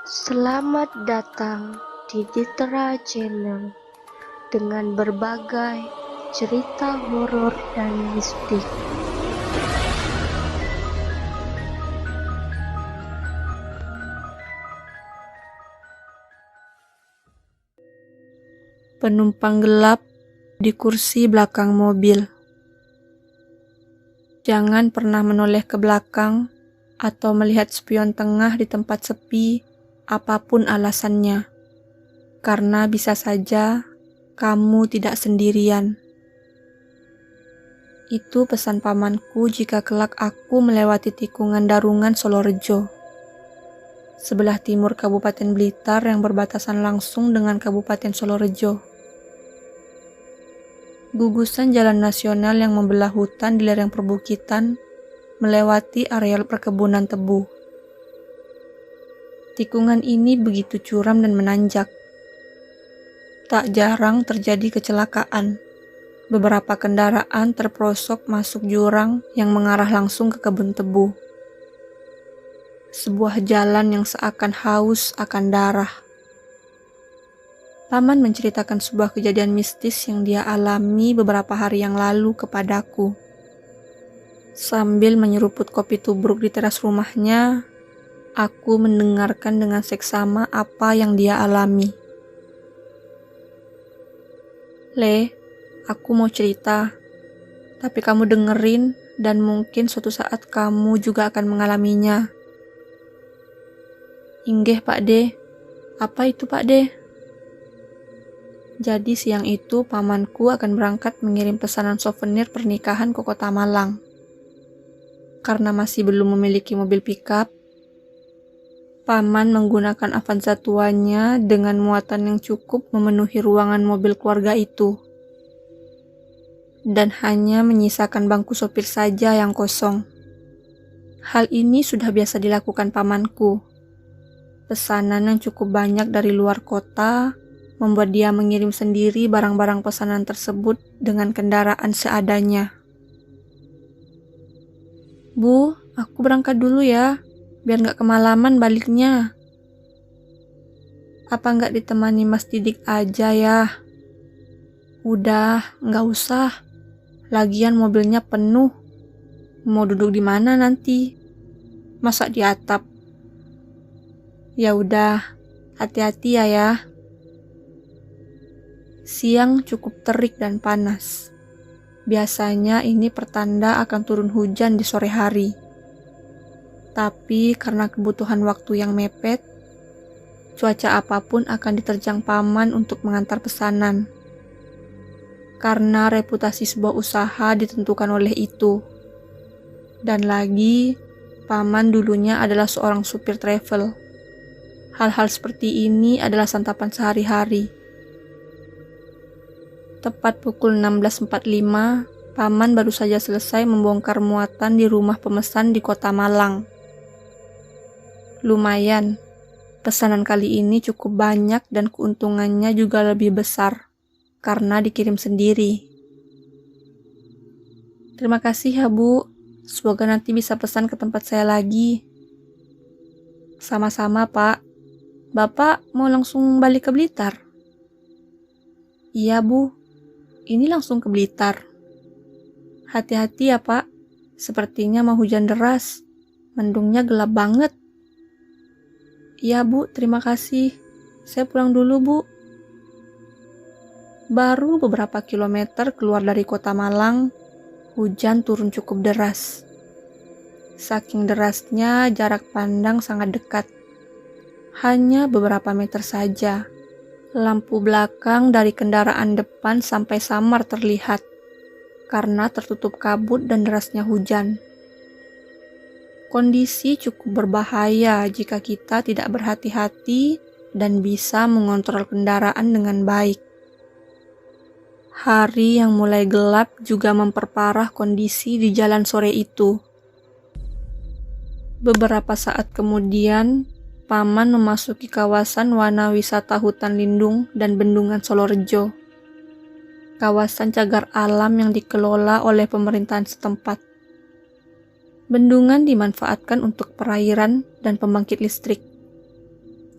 Selamat datang di Ditra Channel dengan berbagai cerita horor dan mistik. Penumpang gelap di kursi belakang mobil. Jangan pernah menoleh ke belakang atau melihat spion tengah di tempat sepi, apapun alasannya. Karena bisa saja kamu tidak sendirian. Itu pesan pamanku jika kelak aku melewati tikungan Darungan Solorejo, sebelah timur Kabupaten Blitar yang berbatasan langsung dengan Kabupaten Solorejo. Gugusan jalan nasional yang membelah hutan di lereng perbukitan melewati areal perkebunan tebu. Tikungan ini begitu curam dan menanjak. Tak jarang terjadi kecelakaan. Beberapa kendaraan terperosok masuk jurang yang mengarah langsung ke kebun tebu. Sebuah jalan yang seakan haus akan darah. Paman menceritakan sebuah kejadian mistis yang dia alami beberapa hari yang lalu kepadaku. Sambil menyeruput kopi tubruk di teras rumahnya, aku mendengarkan dengan seksama apa yang dia alami. Le, aku mau cerita, tapi kamu dengerin dan mungkin suatu saat kamu juga akan mengalaminya. Inggih Pak De, apa itu Pak De? Jadi siang itu pamanku akan berangkat mengirim pesanan souvenir pernikahan ke kota Malang. Karena masih belum memiliki mobil pickup, paman menggunakan Avanza tuanya dengan muatan yang cukup memenuhi ruangan mobil keluarga itu. Dan hanya menyisakan bangku sopir saja yang kosong. Hal ini sudah biasa dilakukan pamanku. Pesanan yang cukup banyak dari luar kota membuat dia mengirim sendiri barang-barang pesanan tersebut dengan kendaraan seadanya. Bu, aku berangkat dulu ya, biar gak kemalaman baliknya. Apa gak ditemani Mas Didik aja ya? Udah, gak usah. Lagian mobilnya penuh. Mau duduk di mana nanti? Masa di atap? Ya udah, hati-hati ya. Siang cukup terik dan panas. Biasanya ini pertanda akan turun hujan di sore hari. Tapi karena kebutuhan waktu yang mepet, cuaca apapun akan diterjang paman untuk mengantar pesanan. Karena reputasi sebuah usaha ditentukan oleh itu. Dan lagi, paman dulunya adalah seorang supir travel. Hal-hal seperti ini adalah santapan sehari-hari. Tepat pukul 16.45, paman baru saja selesai membongkar muatan di rumah pemesan di kota Malang. Lumayan, pesanan kali ini cukup banyak dan keuntungannya juga lebih besar, karena dikirim sendiri. Terima kasih ya Bu, semoga nanti bisa pesan ke tempat saya lagi. Sama-sama Pak, Bapak mau langsung balik ke Blitar? Iya Bu, ini langsung ke Blitar. Hati-hati ya Pak, sepertinya mau hujan deras, mendungnya gelap banget. Iya Bu, terima kasih, saya pulang dulu Bu. Baru beberapa kilometer keluar dari kota Malang, hujan turun cukup deras. Saking derasnya jarak pandang sangat dekat, hanya beberapa meter saja. Lampu belakang dari kendaraan depan sampai samar terlihat karena tertutup kabut dan derasnya hujan. Kondisi cukup berbahaya jika kita tidak berhati-hati dan bisa mengontrol kendaraan dengan baik. Hari yang mulai gelap juga memperparah kondisi di jalan sore itu. Beberapa saat kemudian, paman memasuki kawasan wana wisata hutan lindung dan bendungan Solorejo. Kawasan cagar alam yang dikelola oleh pemerintahan setempat. Bendungan dimanfaatkan untuk perairan dan pembangkit listrik.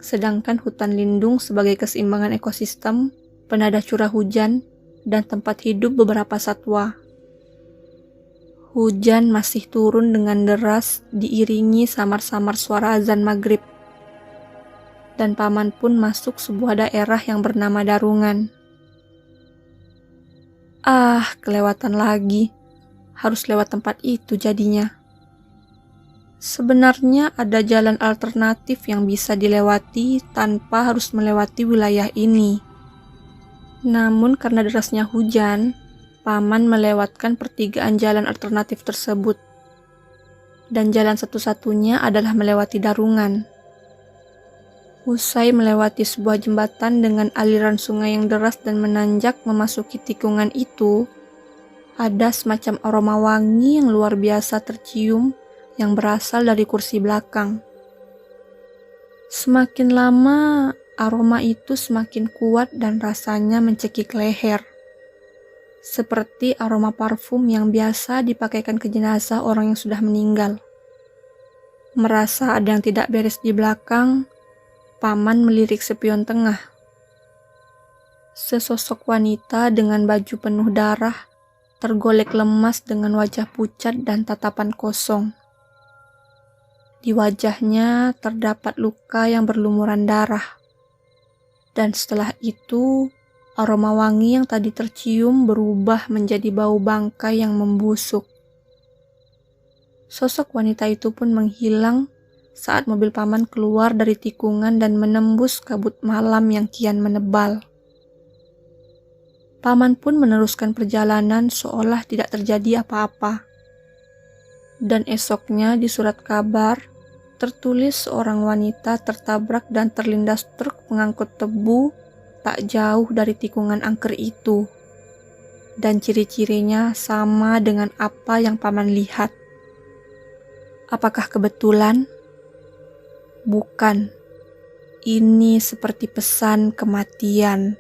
sedangkan hutan lindung sebagai keseimbangan ekosistem, penada curah hujan, dan tempat hidup beberapa satwa. Hujan masih turun dengan deras diiringi samar-samar suara azan maghrib. Dan paman pun masuk sebuah daerah yang bernama Darungan. Kelewatan lagi. Harus lewat tempat itu jadinya. Sebenarnya ada jalan alternatif yang bisa dilewati tanpa harus melewati wilayah ini. Namun karena derasnya hujan, paman melewatkan pertigaan jalan alternatif tersebut. Dan jalan satu-satunya adalah melewati Darungan. Usai melewati sebuah jembatan dengan aliran sungai yang deras dan menanjak memasuki tikungan itu, ada semacam aroma wangi yang luar biasa tercium yang berasal dari kursi belakang. Semakin lama, aroma itu semakin kuat dan rasanya mencekik leher. Seperti aroma parfum yang biasa dipakaikan ke jenazah orang yang sudah meninggal. Merasa ada yang tidak beres di belakang, paman melirik spion tengah. Sesosok wanita dengan baju penuh darah, tergolek lemas dengan wajah pucat dan tatapan kosong. Di wajahnya terdapat luka yang berlumuran darah. Dan setelah itu, aroma wangi yang tadi tercium berubah menjadi bau bangkai yang membusuk. Sosok wanita itu pun menghilang saat mobil paman keluar dari tikungan dan menembus kabut malam yang kian menebal. Paman pun meneruskan perjalanan seolah tidak terjadi apa-apa. Dan esoknya di surat kabar, tertulis seorang wanita tertabrak dan terlindas truk pengangkut tebu tak jauh dari tikungan angker itu. Dan ciri-cirinya sama dengan apa yang paman lihat. Apakah kebetulan? Bukan. Ini seperti pesan kematian.